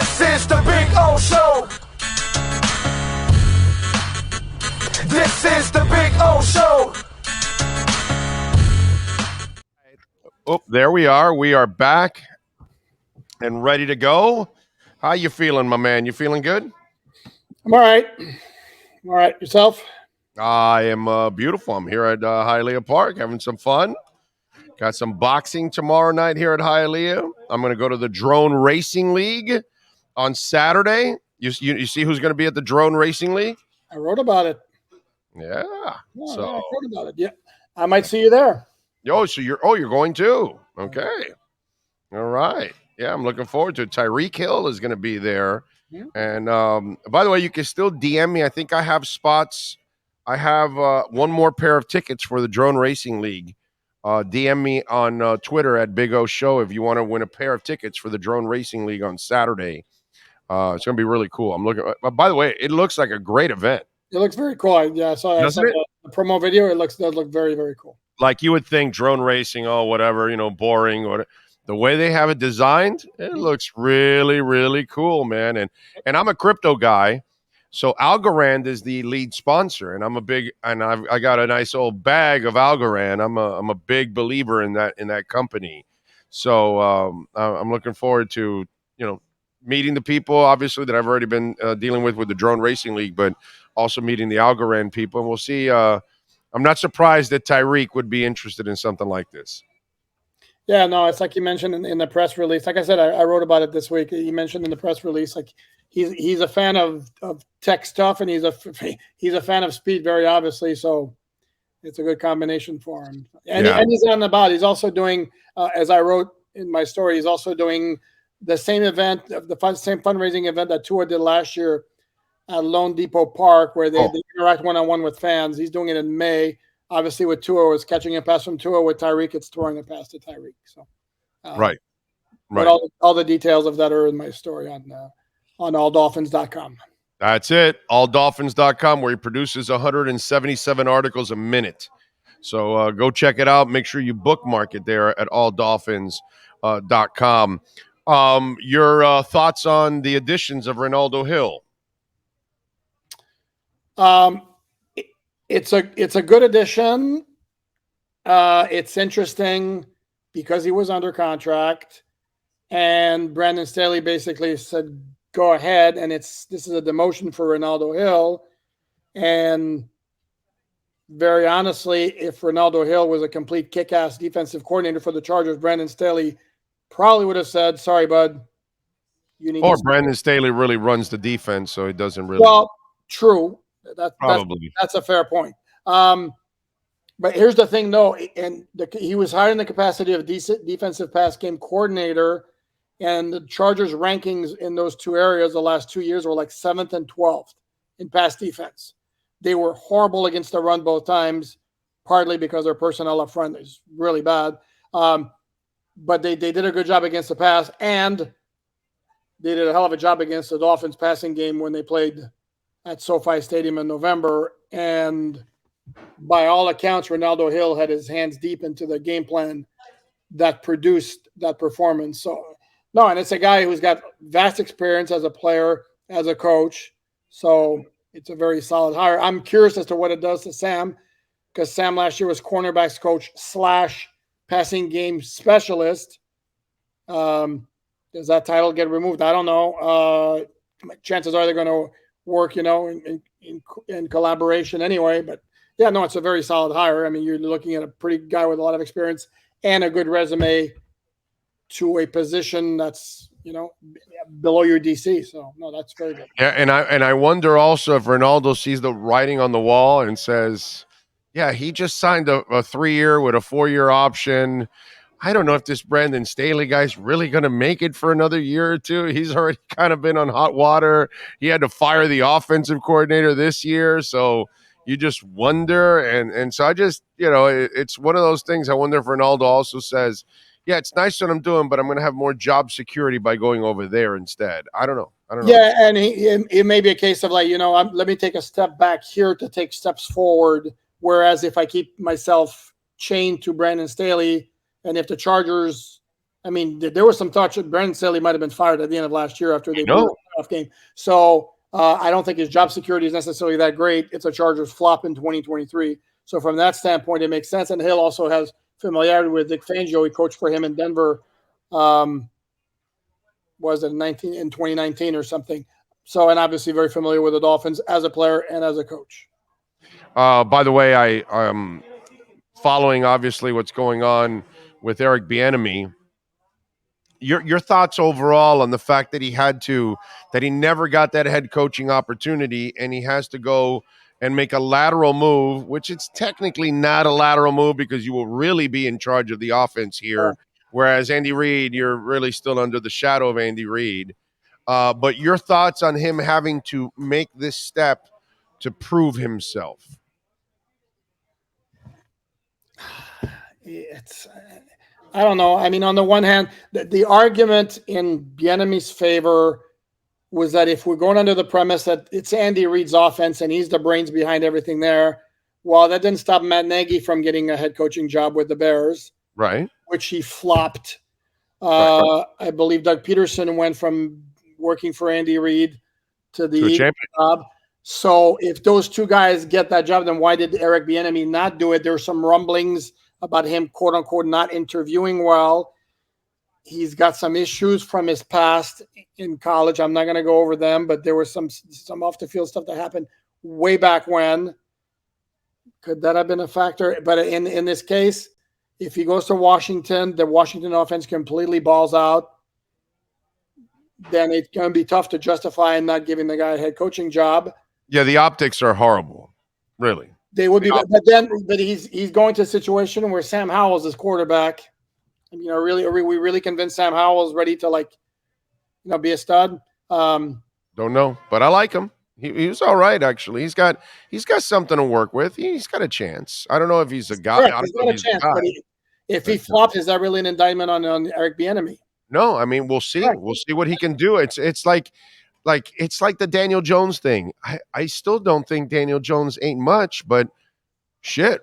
This is the Big O Show. This is the Big O Show. Oh, there we are. We are back and ready to go. How you feeling, my man? You feeling good? I'm all right. All right. Yourself? I am beautiful. I'm here at Hialeah Park having some fun. Got some boxing tomorrow night here at Hialeah. I'm going to go to the Drone Racing League on Saturday. You see who's going to be at the Drone Racing League? I wrote about it. Yeah. I wrote about it. Yeah. I might see you there. So you're going too. Okay. All right. Yeah, I'm looking forward to it. Tyreek Hill is going to be there. Yeah. And by the way, you can still DM me. I think I have spots. I have one more pair of tickets for the Drone Racing League. DM me on Twitter at Big O Show if you want to win a pair of tickets for the Drone Racing League on Saturday. It's going to be really cool. I'm looking. By the way, it looks like a great event. It looks very cool. I saw the promo video. It does look very, very cool. Like you would think drone racing, whatever, boring. Or the way they have it designed, it looks really, really cool, man. And I'm a crypto guy, so Alzugaray is the lead sponsor, and I got a nice old bag of Alzugaray. I'm a big believer in that company. So I'm looking forward to meeting the people, obviously, that I've already been dealing with the Drone Racing League, but also meeting the Alzugaray people. And we'll see. I'm not surprised that Tyreek would be interested in something like this. Yeah, no, it's like you mentioned in the press release. Like I said, I wrote about it this week. You mentioned in the press release, like he's a fan of tech stuff, and he's a fan of speed, very obviously. So it's a good combination for him. And he's on the ball. He's also doing, as I wrote in my story, he's also doing the same event, same fundraising event that Tua did last year at Lone Depot Park, where they interact one-on-one with fans. He's doing it in May. Obviously, with Tua, it's catching a pass from Tua. With Tyreek, it's throwing a pass to Tyreek. So, right. But all the details of that are in my story on alldolphins.com. That's it. Alldolphins.com, where he produces 177 articles a minute. So go check it out. Make sure you bookmark it there at alldolphins.com. Your thoughts on the additions of Ronaldo Hill? It's a good addition. It's interesting because he was under contract, and Brandon Staley basically said, "Go ahead." And this is a demotion for Ronaldo Hill. And very honestly, if Ronaldo Hill was a complete kick-ass defensive coordinator for the Chargers, Brandon Staley probably would have said, "Sorry, bud, you need." Or Brandon Staley really runs the defense, so he doesn't really. Well, true. Probably. That's a fair point. But here's the thing, though, and he was hired in the capacity of defensive pass game coordinator, and the Chargers' rankings in those two areas the last 2 years were like 7th and 12th in pass defense. They were horrible against the run both times, partly because their personnel up front is really bad. But they did a good job against the pass, and they did a hell of a job against the Dolphins passing game when they played at SoFi Stadium in November. And by all accounts, Ronaldo Hill had his hands deep into the game plan that produced that performance. So, no, and it's a guy who's got vast experience as a player, as a coach. So it's a very solid hire. I'm curious as to what it does to Sam, because Sam last year was cornerbacks coach / passing game specialist. Does that title get removed? I don't know. Chances are they're going to work, in collaboration anyway. But yeah, no, it's a very solid hire. I mean, you're looking at a pretty guy with a lot of experience and a good resume to a position that's, below your DC. So no, that's very good. Yeah, and I wonder also if Ronaldo sees the writing on the wall and says, yeah, he just signed a 3-year with a 4-year option. I don't know if this Brandon Staley guy's really going to make it for another year or two. He's already kind of been on hot water. He had to fire the offensive coordinator this year. So you just wonder. And so I just, it's one of those things. I wonder if Ronaldo also says, yeah, it's nice what I'm doing, but I'm going to have more job security by going over there instead. I don't know. Yeah, and it may be a case of like, let me take a step back here to take steps forward. Whereas if I keep myself chained to Brandon Staley, and if the Chargers I mean, there was some talk. Brandon Staley might have been fired at the end of last year after they blew the playoff game. So I don't think his job security is necessarily that great. It's a Chargers flop in 2023. So from that standpoint, it makes sense. And Hill also has familiarity with Vic Fangio. He coached for him in Denver. Was it in 2019 or something? So, and obviously very familiar with the Dolphins as a player and as a coach. By the way, I'm following obviously what's going on with Eric Bieniemy. Your thoughts overall on the fact that he never got that head coaching opportunity, and he has to go and make a lateral move, which it's technically not a lateral move because you will really be in charge of the offense here. Whereas Andy Reid, you're really still under the shadow of Andy Reid. But your thoughts on him having to make this step to prove himself? I don't know. I mean, on the one hand, the argument in Bieniemy's favor was that if we're going under the premise that it's Andy Reid's offense and he's the brains behind everything there, well, that didn't stop Matt Nagy from getting a head coaching job with the Bears, right? Which he flopped. Right. I believe Doug Peterson went from working for Andy Reid to the job. So if those two guys get that job, then why did Eric Bieniemy not do it? There were some rumblings about him, quote unquote, not interviewing well. He's got some issues from his past in college. I'm not going to go over them, but there was some off the field stuff that happened way back when. Could that have been a factor? But in this case, if he goes to Washington, the Washington offense completely balls out, then it's going to be tough to justify and not giving the guy a head coaching job. Yeah, the optics are horrible, really. They would be, but he's going to a situation where Sam Howell's his quarterback. Really, are we really convinced Sam Howell's ready to be a stud? Don't know, but I like him. He was all right, actually. He's got something to work with. He's got a chance. I don't know if he's a guy. Correct. He's got a chance, but if he flops, is that really an indictment on Eric Bieniemy? No, I mean, we'll see. Right. We'll see what he can do. It's like the Daniel Jones thing. I still don't think Daniel Jones ain't much, but shit,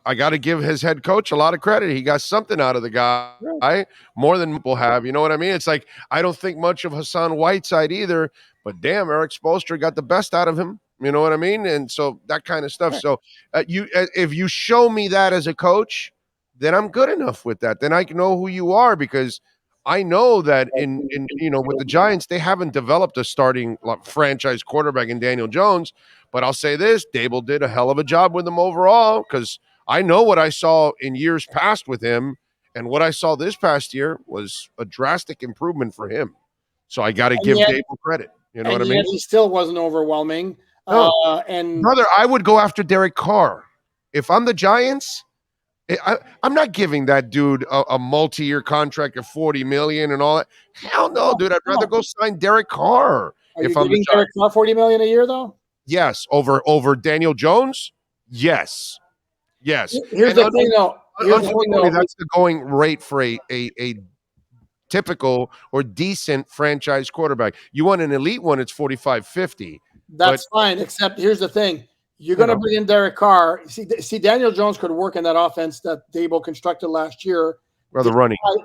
I got to give his head coach a lot of credit. He got something out of the guy, more than people have. You know what I mean? It's like I don't think much of Hassan Whiteside either, but damn, Eric Spoelstra got the best out of him. You know what I mean? And so that kind of stuff. Right. So if you show me that as a coach, then I'm good enough with that. Then I know who you are, because I know that in with the Giants, they haven't developed a starting franchise quarterback in Daniel Jones. But I'll say this, Dable did a hell of a job with him overall, because I know what I saw in years past with him, and what I saw this past year was a drastic improvement for him. So I got to give Dable credit. You know what I mean? He still wasn't overwhelming. No. Brother, I would go after Derek Carr. If I'm the Giants, I'm not giving that dude a multi-year contract of $40 million and all that. Hell no, dude. I'd rather go sign Derek Carr. Are you giving Derek Carr $40 million a year, though? Yes. Over Daniel Jones? Yes. Here's the thing, though. That's the going rate for a typical or decent franchise quarterback. You want an elite one, it's $45-50. That's fine, except here's the thing. You're going to bring in Derek Carr. See, Daniel Jones could work in that offense that Dable constructed last year.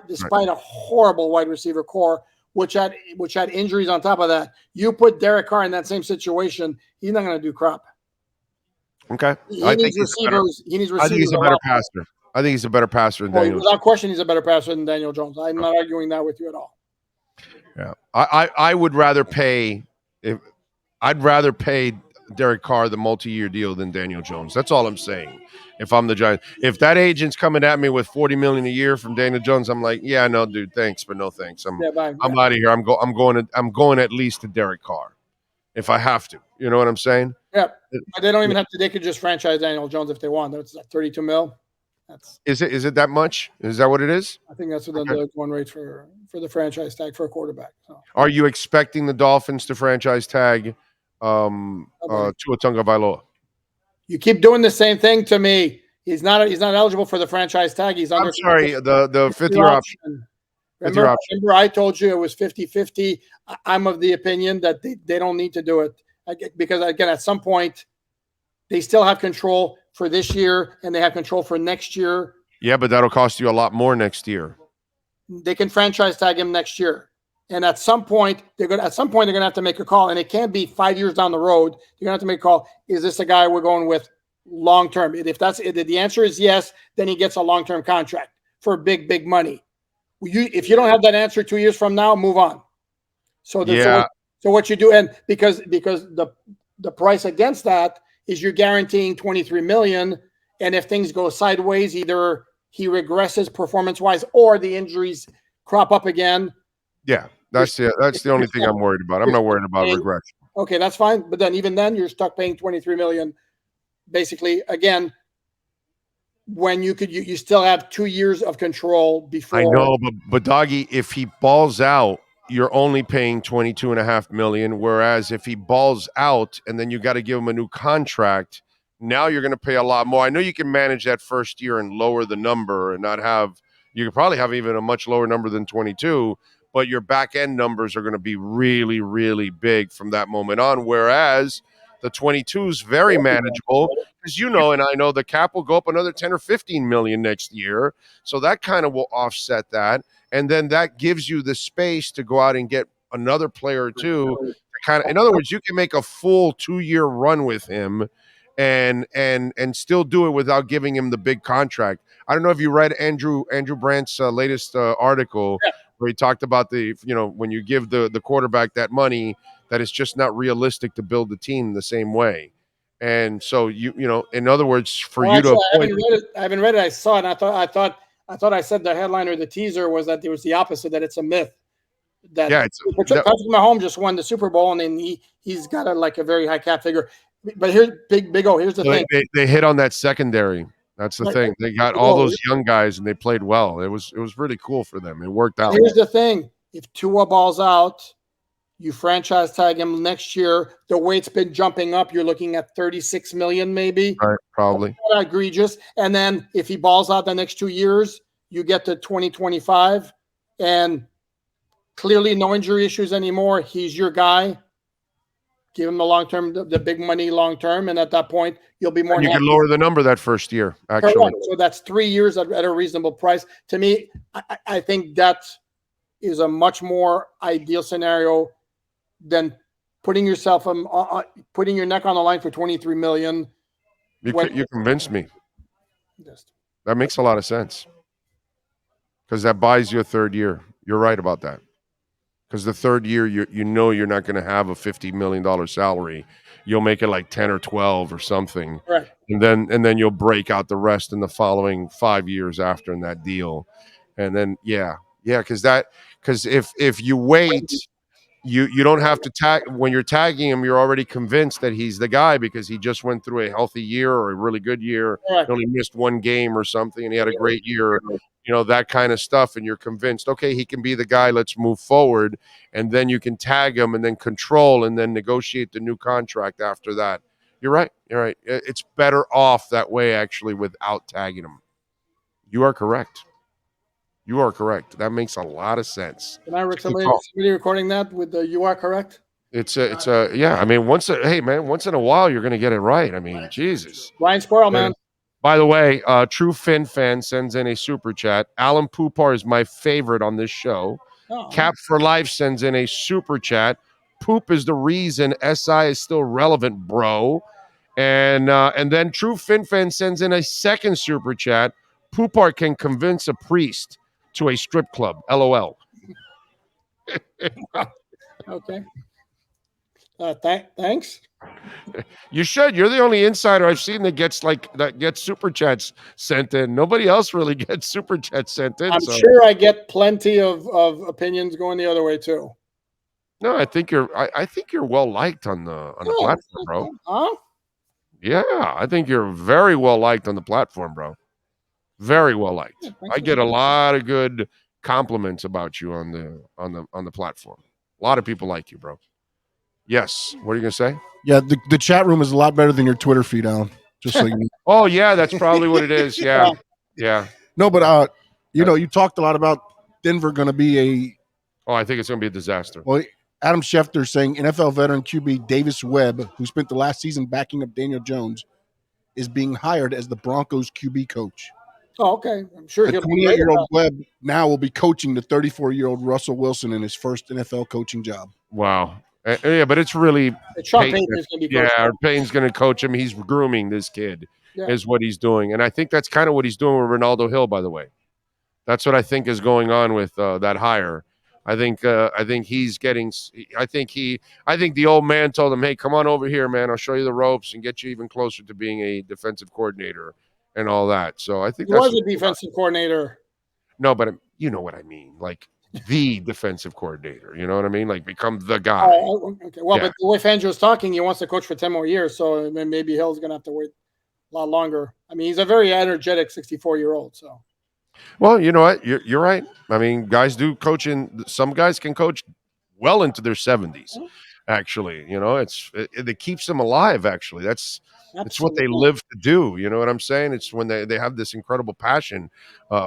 Despite a horrible wide receiver core, which had injuries on top of that. You put Derek Carr in that same situation, he's not going to do crap. Okay. He needs receivers. I think he's a better passer. I think he's a better passer than Daniel Jones. Without question, he's a better passer than Daniel Jones. I'm not arguing that with you at all. Yeah. I would rather pay Derek Carr the multi-year deal than Daniel Jones. That's all I'm saying. If I'm the Giants, if that agent's coming at me with $40 million a year from Daniel Jones, I'm like, yeah, no, dude, thanks, but no thanks. I'm out of here. I'm going at least to Derek Carr if I have to. You know what I'm saying? Yeah, but they don't even have to. They could just franchise Daniel Jones if they want. That's like $32 million. Is it that much? Is that what it is? I think that's what the one rate for the franchise tag for a quarterback. So. Are you expecting the Dolphins to franchise tag Tua Tagovailoa? You keep doing the same thing to me. He's not eligible for the franchise tag. He's under. I'm sorry, the fifth year option. Remember, I told you it was 50-50. I'm of the opinion that they don't need to do it because, again, at some point, they still have control for this year and they have control for next year. Yeah, but that'll cost you a lot more next year. they can franchise tag him next year. And at some point, they're gonna have to make a call, and it can't be 5 years down the road. They're gonna have to make a call. Is this a guy we're going with long term? If the answer is yes, then he gets a long term contract for big money. If you don't have that answer 2 years from now, move on. So what you do, and because the price against that is you're guaranteeing $23 million, and if things go sideways, either he regresses performance wise or the injuries crop up again. Yeah, that's the only thing I'm worried about. I'm not worried about regression. Okay, that's fine. But then even then, you're stuck paying $23 million. Basically, again, when you still have 2 years of control before. I know, but Doggy, if he balls out, you're only paying $22.5 million. Whereas if he balls out and then you got to give him a new contract, now you're going to pay a lot more. I know you can manage that first year and lower the number and not have. You could probably have even a much lower number than 22. But your back end numbers are going to be really, really big from that moment on. Whereas the 22 is very manageable because and I know the cap will go up another 10 or 15 million next year. So that kind of will offset that. And then that gives you the space to go out and get another player or two. In other words, you can make a full 2-year run with him and still do it without giving him the big contract. I don't know if you read Andrew Brandt's latest article. Yeah. Where he talked about when you give the quarterback that money, that it's just not realistic to build the team the same way. And so in other words, I haven't read it. I saw it. And I thought I said the headline or the teaser was that it was the opposite, that it's a myth. Patrick Mahomes just won the Super Bowl, and then he's got a very high cap figure. But here's Big O. Here's the thing. They hit on that secondary. That's the thing. They got all those young guys, and they played well. It was really cool for them. It worked out. Here's the thing. If Tua balls out, you franchise tag him next year. The way it's been jumping up, you're looking at $36 million maybe. Right, probably. That's egregious. And then if he balls out the next 2 years, you get to 2025, and clearly no injury issues anymore. He's your guy. Give him the long term, the big money long term, and at that point, you'll be more. And you can lower the number that first year. Actually, correct. So that's 3 years at a reasonable price. To me, I think that is a much more ideal scenario than putting yourself putting your neck on the line for $23 million. You convinced me. That makes a lot of sense because that buys you a third year. You're right about that. Because the third year, you're not going to have a $50 million salary. You'll make it like 10 or 12 or something. Right. And then you'll break out the rest in the following 5 years after in that deal. And then, because if you wait, you don't have to tag. When you're tagging him, you're already convinced that he's the guy because he just went through a healthy year or a really good year. Right. He only missed one game or something, and he had a great year. That kind of stuff, and you're convinced, okay, he can be the guy, let's move forward, and then you can tag him and then control and then negotiate the new contract after that. You're right. It's better off that way, actually, without tagging him. You are correct. That makes a lot of sense. Can I somebody recording that with the "you are correct"? It's yeah. I mean, once in a while, you're going to get it right. I mean, Jesus. Ryan Squirrel, man. By the way, True Fin fan sends in a super chat. Alain Poupart is my favorite on this show. Oh. Cap for Life sends in a super chat. Poop is the reason SI is still relevant, bro. And then True Fin fan sends in a second super chat. Poupart can convince a priest to a strip club. LOL. Okay. Thanks. You should. You're the only insider I've seen that gets super chats sent in. Nobody else really gets super chats sent in. I'm sure I get plenty of opinions going the other way too. No, I think you're well liked on the platform, bro. Huh? Yeah, I think you're very well liked on the platform, bro. Very well liked. Yeah, I get a lot of good compliments about you on the platform. A lot of people like you, bro. Yes. What are you gonna say? Yeah, the chat room is a lot better than your Twitter feed, Alan. Just so you know. Oh yeah, that's probably what it is. Yeah. No, but you talked a lot about Denver going to be a. Oh, I think it's going to be a disaster. Well, Adam Schefter saying NFL veteran QB Davis Webb, who spent the last season backing up Daniel Jones, is being hired as the Broncos QB coach. Oh, okay. I'm sure The he'll be great. 28-year-old Webb now will be coaching the 34-year-old Russell Wilson in his first NFL coaching job. Wow. Yeah, but it's really Sean Peyton. Payton is going to be Yeah, coaching. Payton's going to coach him. He's grooming this kid, Yeah. is what he's doing. And I think that's kind of what he's doing with Ronaldo Hill, by the way. That's what I think is going on with that hire. I think he's getting. I think the old man told him, "Hey, come on over here, man. I'll show you the ropes and get you even closer to being a defensive coordinator and all that." So I think He that's was a defensive coordinator. no, but you know what I mean, like the defensive coordinator. You know what I mean? Like become the guy. Oh, okay. Well, Yeah. but the way Fangio's talking, he wants to coach for 10 more years. So then maybe Hill's going to have to wait a lot longer. I mean, he's a very energetic 64-year-old. So. Well, you know what? You're right. I mean, guys do coaching. Some guys can coach well into their 70s. Actually, you know, it keeps them alive. Actually, it's what they live to do. You know what I'm saying? It's when they have this incredible passion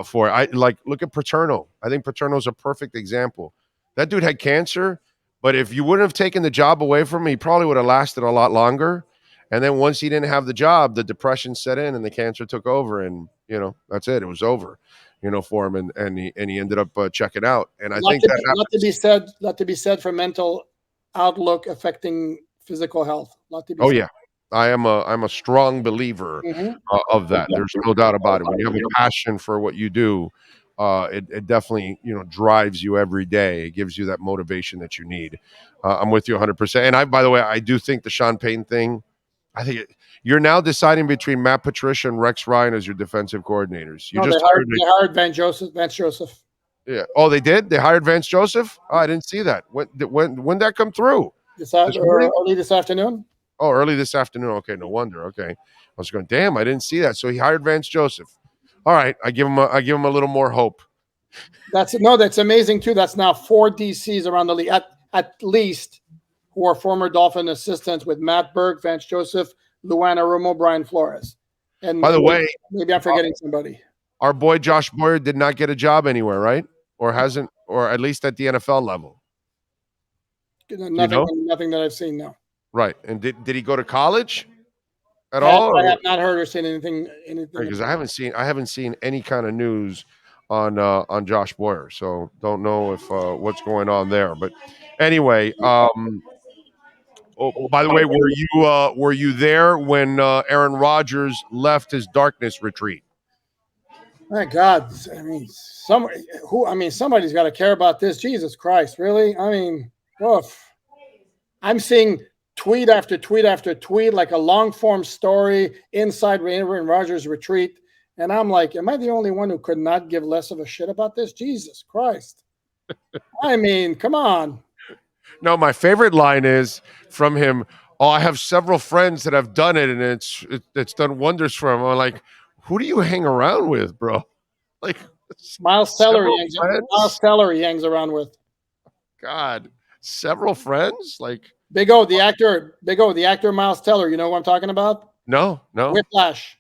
for it. I like look at Paterno. I think Paterno's a perfect example. That dude had cancer, but if you wouldn't have taken the job away from him, he probably would have lasted a lot longer. And then once he didn't have the job, the depression set in and the cancer took over, and you know that's it. It was over, you know, for him, and he ended up checking out. And I think that not to be said for mental outlook affecting physical health. Not to be oh said. yeah, I'm a strong believer of that. There's no doubt about it. When you have a passion for what you do, it definitely drives you every day. It gives you that motivation that you need. I'm with you 100%. And by the way, I do think the Sean Payton thing. I think you're now deciding between Matt Patricia and Rex Ryan as your defensive coordinators. You just they hired Vance Joseph. Yeah. Oh, they did. They hired Vance Joseph. Oh, I didn't see that. When that come through? Early this afternoon. Oh, early this afternoon. Okay, no wonder. Okay, I was going. Damn, I didn't see that. So he hired Vance Joseph. All right, I give him a little more hope. That's amazing too. That's now 4 DCs around the league at least who are former Dolphin assistants with Matt Berg, Vance Joseph, Luana Romo, Brian Flores. And by the way, maybe I'm forgetting somebody. Our boy Josh Boyer did not get a job anywhere, right? Or hasn't, or at least at the NFL level. Nothing that I've seen. No. Right. And did he go to college at all? I have not heard or seen anything. Because I haven't seen any kind of news on Josh Boyer, so don't know if what's going on there. But anyway, oh, by the way, were you there when Aaron Rodgers left his darkness retreat? My God, I mean, somebody's got to care about this. Jesus Christ, really? I mean, woof. I'm seeing tweet after tweet after tweet, like a long form story inside Aaron Rodgers' retreat. And I'm like, am I the only one who could not give less of a shit about this? Jesus Christ. I mean, come on. No, my favorite line is from him. Oh, I have several friends that have done it, and it's done wonders for him. I'm like, who do you hang around with, bro? Like Miles Teller he hangs around with. God, several friends? Like Big O, the actor Miles Teller. You know who I'm talking about? No. Whiplash.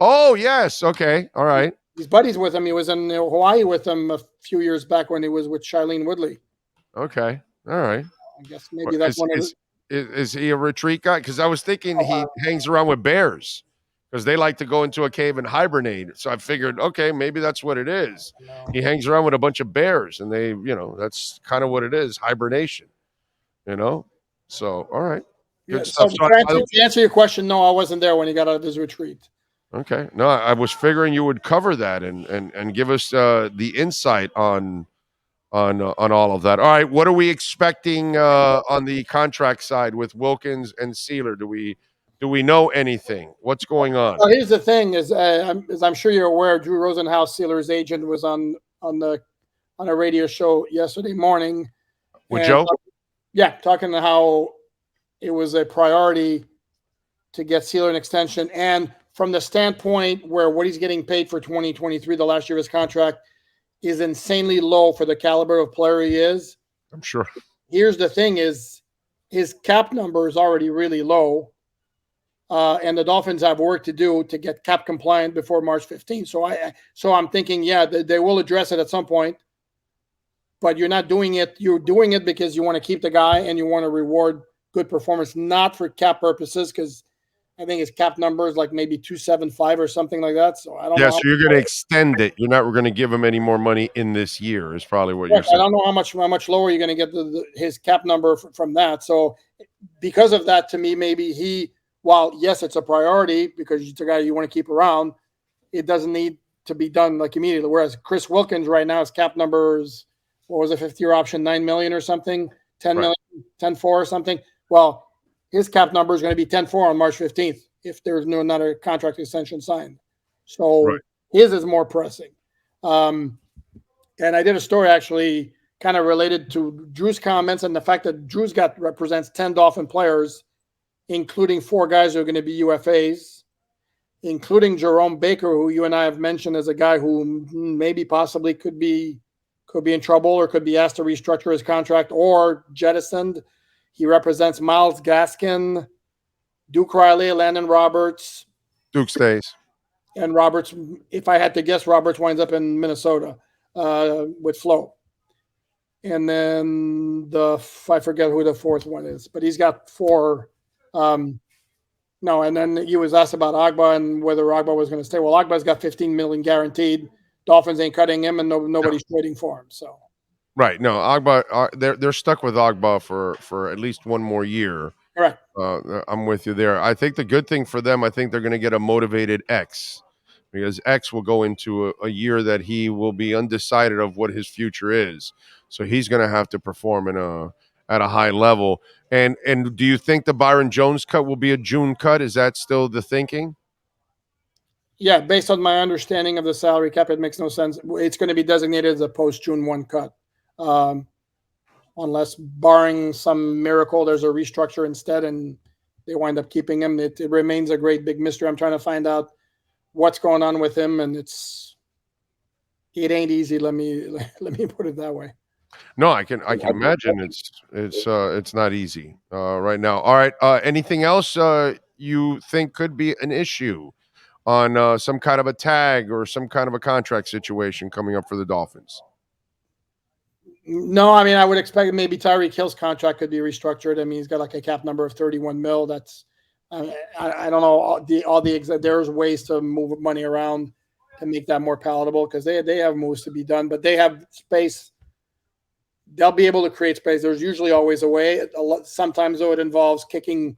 Oh, yes. Okay. All right. He's buddies with him. He was in Hawaii with him a few years back when he was with Shailene Woodley. Okay. All right. I guess maybe that's one of Is he a retreat guy? Because I was thinking he hangs around with bears because they like to go into a cave and hibernate. So I figured, okay, maybe that's what it is. No. He hangs around with a bunch of bears, and they, that's kind of what it is, hibernation. So all right. Good stuff. So to answer your question, no, I wasn't there when he got out of his retreat. Okay. No, I was figuring you would cover that and give us the insight on all of that. All right, what are we expecting on the contract side with Wilkins and Sealer? Do we know anything? What's going on? Well, here's the thing: as I'm sure you're aware, Drew Rosenhaus, Sealer's agent, was on a radio show yesterday morning with Joe. Talking to how it was a priority to get Sealer an extension, and from the standpoint where what he's getting paid for 2023, the last year of his contract, is insanely low for the caliber of player he is. I'm sure. Here's the thing is his cap number is already really low. And the Dolphins have work to do to get cap compliant before March 15th. So I'm thinking, they will address it at some point, but you're not doing it. You're doing it because you want to keep the guy and you want to reward good performance, not for cap purposes. Because I think his cap number is like maybe 275 or something like that. So I don't know. Yeah, so you're going to extend it. You're not going to give him any more money in this year. Is probably what you're I saying. don't know how much lower you're going to get his cap number from that. So because of that, to me, maybe while yes, it's a priority because it's a guy you want to keep around, it doesn't need to be done like immediately. Whereas Chris Wilkins right now, his cap number is, what was a 5th-year option, 9 million or something, 10 million, 10-4 or something. Well, his cap number is going to be 10-4 on March 15th if there's no another contract extension signed. So his is more pressing. And I did a story actually kind of related to Drew's comments and the fact that Drew's represents 10 Dolphin players, including 4 guys who are going to be UFAs, including Jerome Baker, who you and I have mentioned as a guy who maybe possibly could be in trouble or could be asked to restructure his contract or jettisoned. He represents Myles Gaskin, Duke Riley, Landon Roberts. Duke stays. And Roberts, if I had to guess, Roberts winds up in Minnesota with Flo. And then I forget who the 4th one is, but he's got 4. And then he was asked about Agba and whether Agba was going to stay. Well, Agba's got 15 million guaranteed. Dolphins ain't cutting him, and nobody's trading for him. So, right? No, Agba. They're stuck with Agba for at least one more year. Correct. I'm with you there. I think the good thing for them, I think they're going to get a motivated X, because X will go into a year that he will be undecided of what his future is. So he's going to have to perform at a high level. And do you think the Byron Jones cut will be a June cut? Is that still the thinking? Yeah, based on my understanding of the salary cap, it makes no sense. It's going to be designated as a post-June 1 cut. Unless, barring some miracle, there's a restructure instead and they wind up keeping him. It remains a great big mystery. I'm trying to find out what's going on with him, and it ain't easy. Let me put it that way. No, I can imagine it's not easy right now. All right, anything else you think could be an issue on some kind of a tag or some kind of a contract situation coming up for the Dolphins? No, I mean, I would expect maybe Tyreek Hill's contract could be restructured. I mean, he's got like a cap number of 31 mil. That's I don't know there's ways to move money around to make that more palatable because they have moves to be done, but they have space. They'll be able to create space. There's usually always a way. Sometimes though it involves kicking.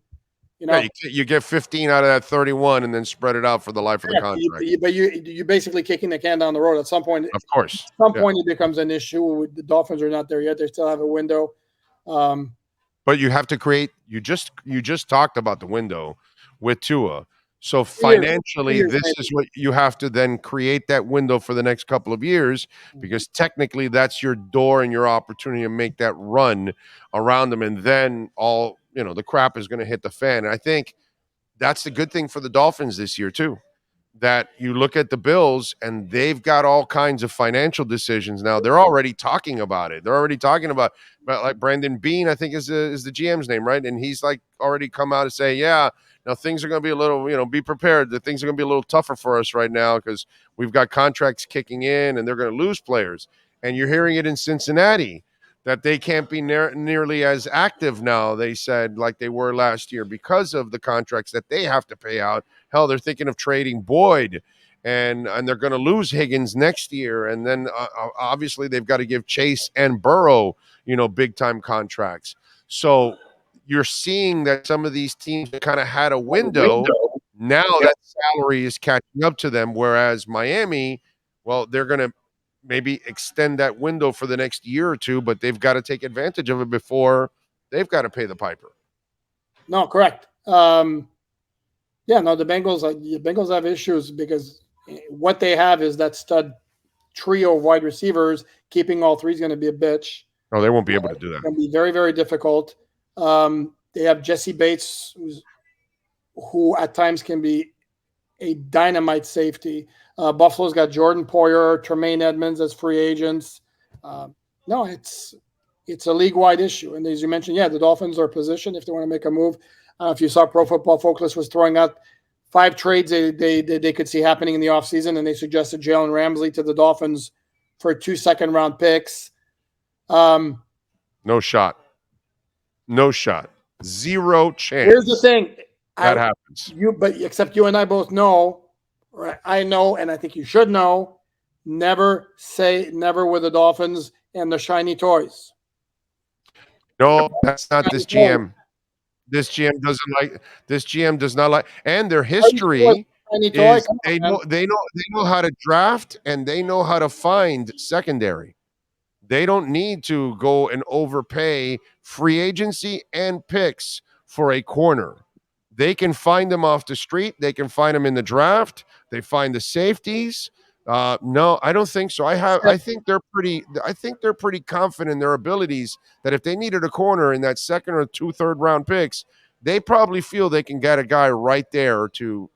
You get 15 out of that 31 and then spread it out for the life of the contract. But you're basically kicking the can down the road. At some point, of course, point it becomes an issue. The Dolphins are not there yet. They still have a window. But you have to create. You just talked about the window with Tua. So financially, this is what you have to then create that window for the next couple of years, because technically that's your door and your opportunity to make that run around them, and then all the crap is going to hit the fan. And I think that's the good thing for the Dolphins this year too, that you look at the Bills and they've got all kinds of financial decisions now. They're already talking about it. They're already talking about like Brandon Beane, I think is the GM's name, right? And he's like already come out and say, yeah, now things are going to be a little, be prepared that things are going to be a little tougher for us right now because we've got contracts kicking in and they're going to lose players. And you're hearing it in Cincinnati that they can't be nearly as active now, they said, like they were last year because of the contracts that they have to pay out. Hell, they're thinking of trading Boyd, and they're going to lose Higgins next year. And then obviously they've got to give Chase and Burrow, big-time contracts. So you're seeing that some of these teams kind of had a window. Now that salary is catching up to them, whereas Miami, well, they're going to maybe extend that window for the next year or two, but they've got to take advantage of it before they've got to pay the piper. No, correct. The Bengals have issues because what they have is that stud trio of wide receivers. Keeping all three is going to be a bitch. No, they won't be able to do that. It's going to be very, very difficult. They have Jesse Bates, who at times can be a dynamite safety. Buffalo's got Jordan Poyer, Tremaine Edmonds as free agents. It's a league-wide issue. And as you mentioned, the Dolphins are positioned if they want to make a move. If you saw Pro Football Focus was throwing out 5 trades they could see happening in the offseason, and they suggested Jalen Ramsey to the Dolphins for 2 second-round picks. No shot. 0 chance. Here's the thing. That happens. But except you and I both know, or I know, and I think you should know, never say never with the Dolphins and the shiny toys. No, that's not this Shiny toys. GM. This GM doesn't like. This GM does not like. And their Shiny history toy. is Come on, they man. know how to draft and they know how to find secondary. They don't need to go and overpay free agency and picks for a corner. They can find them off the street. They can find them in the draft. They find the safeties. No, I don't think so. I think they're pretty. I think they're pretty confident in their abilities. That if they needed a corner in that second or third round picks, they probably feel they can get a guy right there to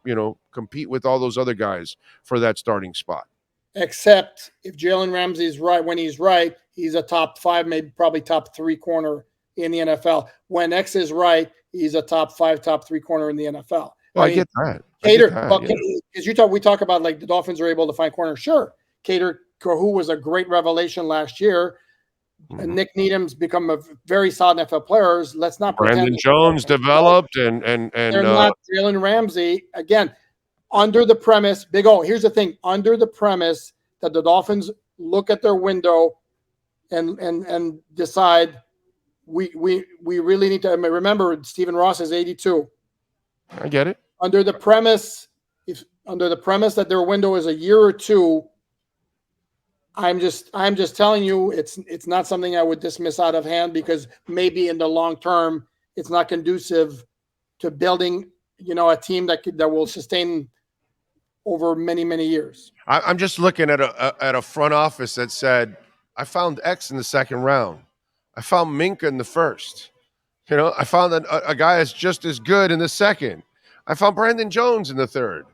compete with all those other guys for that starting spot. Except if Jalen Ramsey's right, when he's right, he's a top 5, maybe probably top 3 corner in the NFL. When X is right, he's a top 5, top 3 corner in the NFL. Well, I get that. Cater, because we talk about like the Dolphins are able to find corners. Sure, Cater, who was a great revelation last year, and Nick Needham's become a very solid NFL player. Let's not pretend. Brandon Jones developed, and they're not Jalen Ramsey again. Under the premise, Big O, here's the thing. Under the premise that the Dolphins look at their window and decide we really need to remember Stephen Ross is 82. I get it. Under the premise that their window is a year or two, I'm just telling you it's not something I would dismiss out of hand, because maybe in the long term it's not conducive to building a team that will sustain over many, many years. I'm just looking at a front office that said, I found X in the second round. I found Minka in the first. I found a guy that's just as good in the second. I found Brandon Jones in the third.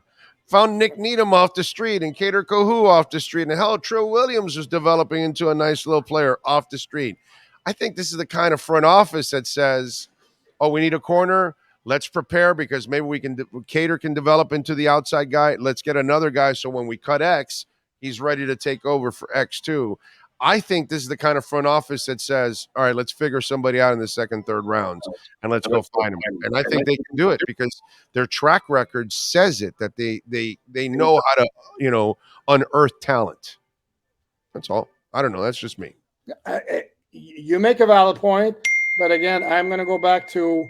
Found Nick Needham off the street and Cater Kohu off the street. And hell, Trill Williams was developing into a nice little player off the street. I think this is the kind of front office that says, oh, we need a corner. Let's prepare, because maybe Cater can develop into the outside guy. Let's get another guy so when we cut X, he's ready to take over for X2. I think this is the kind of front office that says, all right, let's figure somebody out in the second, third rounds, and let's go find them. And I think they can do it because their track record says it, that they know how to, unearth talent. That's all. I don't know. That's just me. You make a valid point, but again, I'm going to go back to...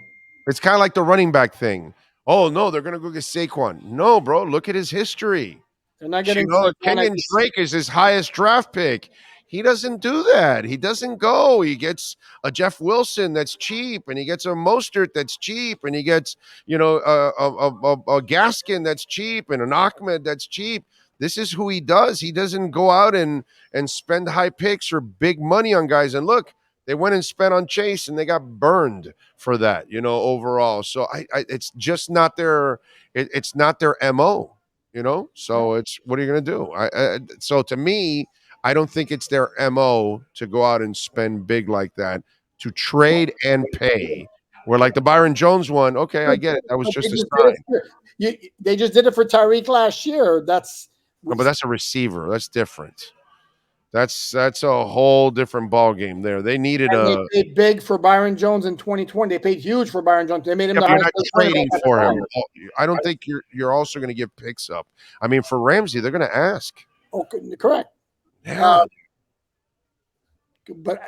It's kind of like the running back thing. Oh, no, they're going to go get Saquon. No, bro, look at his history. They're not getting Kenyon Drake is his highest draft pick. He doesn't do that. He doesn't go. He gets a Jeff Wilson that's cheap, and he gets a Mostert that's cheap, and he gets, a Gaskin that's cheap, and an Ahmed that's cheap. This is who he does. He doesn't go out and spend high picks or big money on guys. And look, they went and spent on Chase, and they got burned for that, overall. So it's just not their, it's not their MO, So it's, what are you going to do? So to me, I don't think it's their MO to go out and spend big like that, to trade and pay. Where like the Byron Jones one, okay, I get it. That was just a sign. They just did it for Tyreek last year. But that's a receiver. That's different. That's a whole different ball game there. They needed They paid big for Byron Jones in 2020. They paid huge for Byron Jones. They made him the you're highest not trading for him. I don't think you're also going to give picks up. I mean, for Ramsey, they're going to ask. Okay, correct. Yeah. But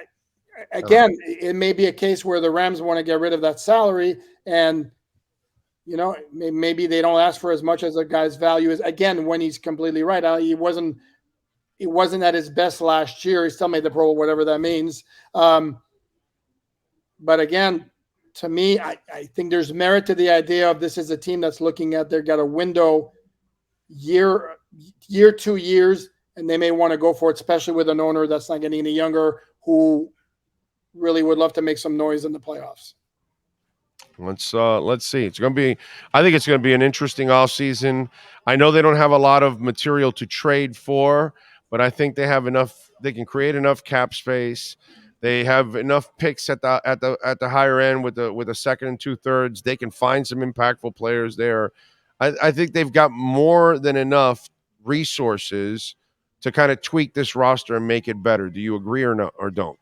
again, it may be a case where the Rams want to get rid of that salary, and maybe they don't ask for as much as a guy's value is. Again, when he's completely right, he wasn't at his best last year. He still made the Pro Bowl, whatever that means. But again, to me, I think there's merit to the idea of this is a team that's looking at, they've got a window year, 2 years, and they may want to go for it, especially with an owner that's not getting any younger, who really would love to make some noise in the playoffs. Let's see. I think it's going to be an interesting offseason. I know they don't have a lot of material to trade for, but I think they have enough. They can create enough cap space. They have enough picks at the higher end with a second and 2/3. They can find some impactful players there. I think they've got more than enough resources to kind of tweak this roster and make it better. Do you agree or no, or don't?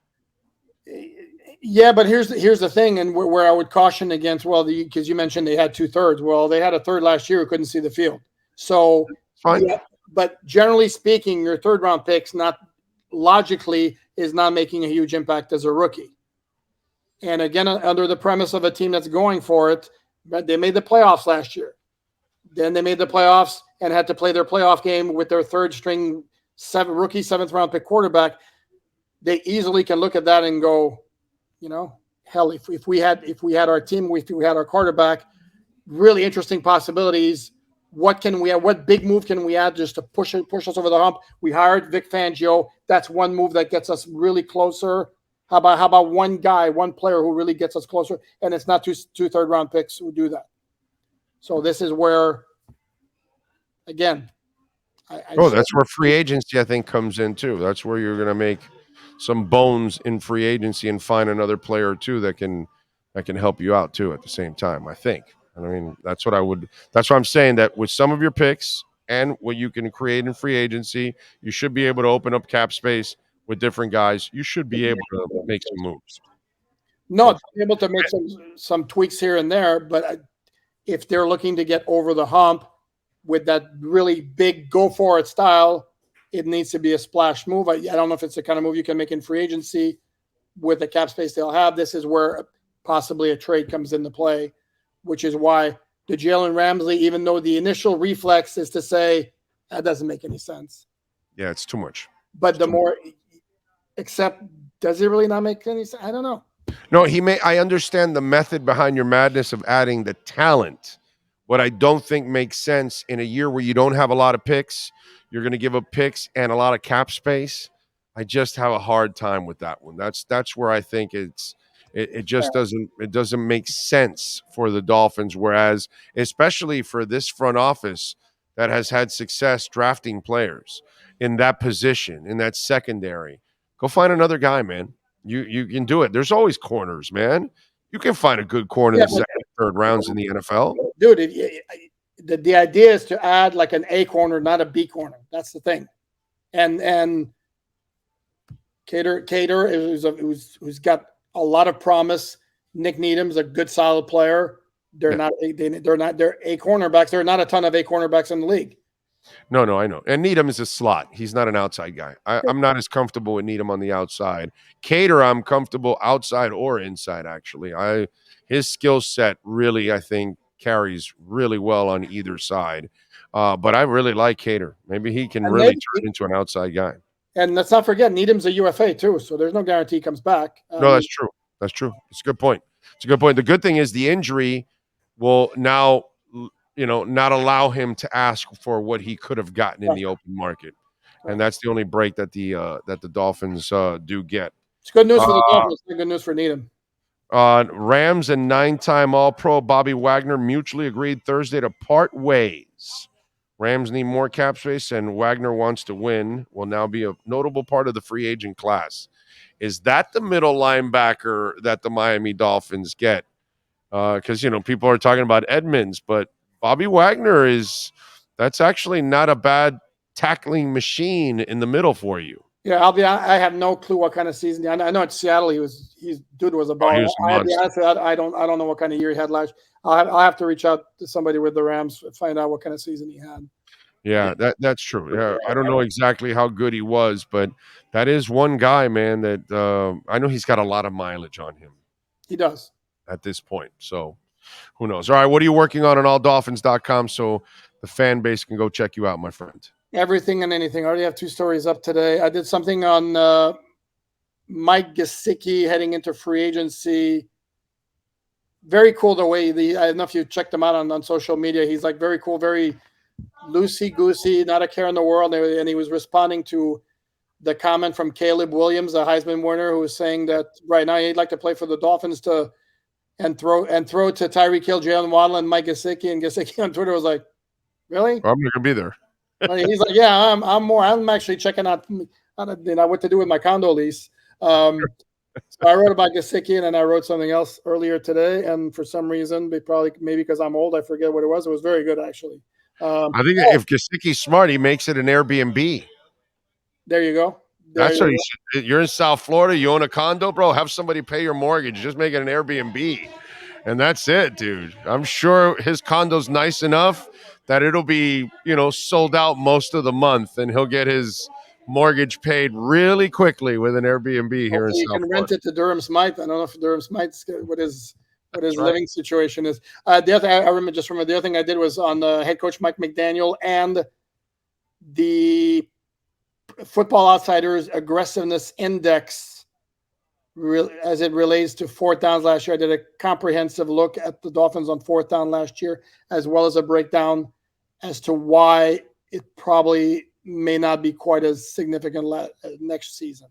Yeah, but here's the thing, and where I would caution against, well, because you mentioned they had 2/3. Well, they had a third last year who couldn't see the field. So, Fine. yeah, but generally speaking, your third round picks not logically is not making a huge impact as a rookie. And again, under the premise of a team that's going for it, but they made the playoffs last year. Then they made the playoffs and had to play their playoff game with their third string rookie seventh round pick quarterback. They easily can look at that and go, hell, if we had our team, if we had our quarterback, really interesting possibilities. What can we add? What big move can we add just to push us over the hump? We hired Vic Fangio. That's one move that gets us really closer. How about one guy, one player who really gets us closer? And it's not two third round picks who do that. So this is where, again, that's where free agency, I think, comes in too. That's where you're going to make some bones in free agency and find another player or two that can help you out too at the same time, I think. I mean, that's what I'm saying, that with some of your picks and what you can create in free agency, you should be able to open up cap space with different guys. You should be able to make some moves. No, able to make some tweaks here and there, but if they're looking to get over the hump with that really big go for it style, it needs to be a splash move. I don't know if it's the kind of move you can make in free agency with the cap space they'll have. This is where possibly a trade comes into play, which is why the Jalen Ramsey, even though the initial reflex is to say that doesn't make any sense. Yeah, it's too much. But the more, except does it really not make any sense? I don't know. No, I understand the method behind your madness of adding the talent. What I don't think makes sense in a year where you don't have a lot of picks, you're going to give up picks and a lot of cap space. I just have a hard time with that one. That's where I think it just doesn't make sense for the Dolphins. Whereas, especially for this front office that has had success drafting players in that position, in that secondary, go find another guy, man. You can do it. There's always corners, man. You can find a good corner in the second, third rounds in the NFL. Dude, the idea is to add like an A corner, not a B corner. That's the thing. And Cater who's got a lot of promise. Nick Needham's a good, solid player. They're A cornerbacks. There are not a ton of A cornerbacks in the league. No, I know. And Needham is a slot. He's not an outside guy. I'm not as comfortable with Needham on the outside. Cater, I'm comfortable outside or inside, actually. His skill set really, I think, carries really well on either side. But I really like Cater. Maybe he can turn into an outside guy. And let's not forget, Needham's a UFA too, so there's no guarantee he comes back. No, that's true. That's true. It's a good point. The good thing is the injury will now – not allow him to ask for what he could have gotten in the open market, and that's the only break that the Dolphins do get. It's good news for the Dolphins. It's good news for Needham. Rams and 9-time All-Pro Bobby Wagner mutually agreed Thursday to part ways. Rams need more cap space, and Wagner wants to win. Will now be a notable part of the free agent class. Is that the middle linebacker that the Miami Dolphins get? Because people are talking about Edmonds, but Bobby Wagner that's actually not a bad tackling machine in the middle for you. Yeah, I have no clue what kind of season. I know at Seattle dude was a baller. I'll be honest with you, I don't know what kind of year he had last. I'll have to reach out to somebody with the Rams, find out what kind of season he had. Yeah, that's true. Yeah, I don't know exactly how good he was, but that is one guy, man, that I know he's got a lot of mileage on him. He does. At this point. So who knows? All right, what are you working on alldolphins.com so the fan base can go check you out, my friend? Everything and anything. I already have 2 stories up today. I did something on Mike Gesicki heading into free agency. Very cool the way I don't know if you checked him out on social media. He's like very cool, very loosey-goosey, not a care in the world. And he was responding to the comment from Caleb Williams, a Heisman winner, who was saying that right now he'd like to play for the Dolphins and throw to Tyreek Hill, Jalen Waddle, and Mike Gesicki. And Gesicki on Twitter was like, "Really? I'm not gonna be there." He's like, "Yeah, I'm actually checking out what to do with my condo lease." So I wrote about Gesicki, and then I wrote something else earlier today. And for some reason, maybe because I'm old, I forget what it was. It was very good, actually. I think if Gesicki's smart, he makes it an Airbnb. There you go. That's what you should. You're in South Florida. You own a condo, bro. Have somebody pay your mortgage. Just make it an Airbnb, and that's it, dude. I'm sure his condo's nice enough that it'll be, sold out most of the month, and he'll get his mortgage paid really quickly with an Airbnb here in You South can Florida. rent it to Durham Smythe. I don't know if Durham Smythe's what his living situation is. The other thing I remember, the other thing I did was on the head coach Mike McDaniel and the Football Outsiders aggressiveness index as it relates to fourth downs last year. I did a comprehensive look at the Dolphins on fourth down last year, as well as a breakdown as to why it probably may not be quite as significant next season.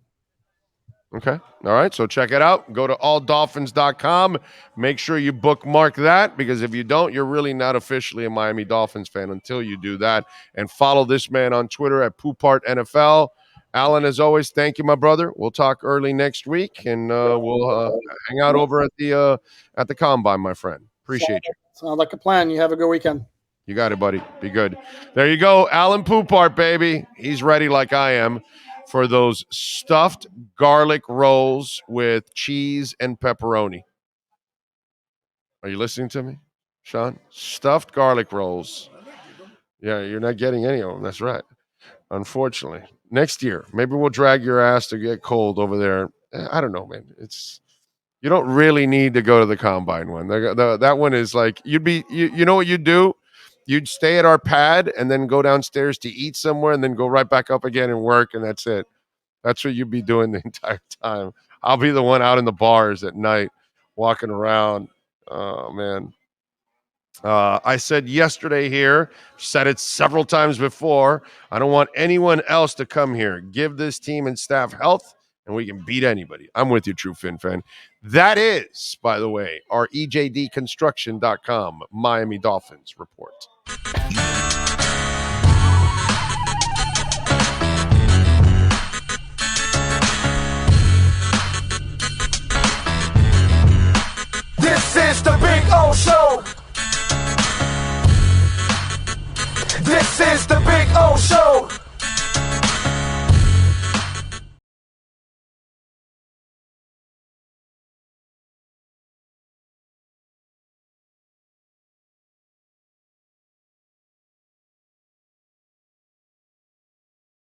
Okay. All right. So check it out. Go to alldolphins.com. Make sure you bookmark that, because if you don't, you're really not officially a Miami Dolphins fan until you do that. And follow this man on Twitter at Poupart NFL. Alain, as always, thank you, my brother. We'll talk early next week, and we'll hang out over at the Combine, my friend. Appreciate you. Sounds like a plan. You have a good weekend. You got it, buddy. Be good. There you go. Alain Poupart, baby. He's ready like I am for those stuffed garlic rolls with cheese and pepperoni. Are you listening to me, Sean? Stuffed garlic rolls. Yeah, you're not getting any of them. That's right. Unfortunately. Next year, maybe we'll drag your ass to get cold over there. I don't know, man. You don't really need to go to the Combine one. That one is like, you know what you'd do? You'd stay at our pad and then go downstairs to eat somewhere and then go right back up again and work, and that's it. That's what you'd be doing the entire time. I'll be the one out in the bars at night walking around. Oh, man. I said yesterday here, said it several times before, I don't want anyone else to come here. Give this team and staff health, and we can beat anybody. I'm with you, true Fin fan. That is, by the way, our EJDconstruction.com Miami Dolphins report. This is the Big O Show. This is the Big O Show.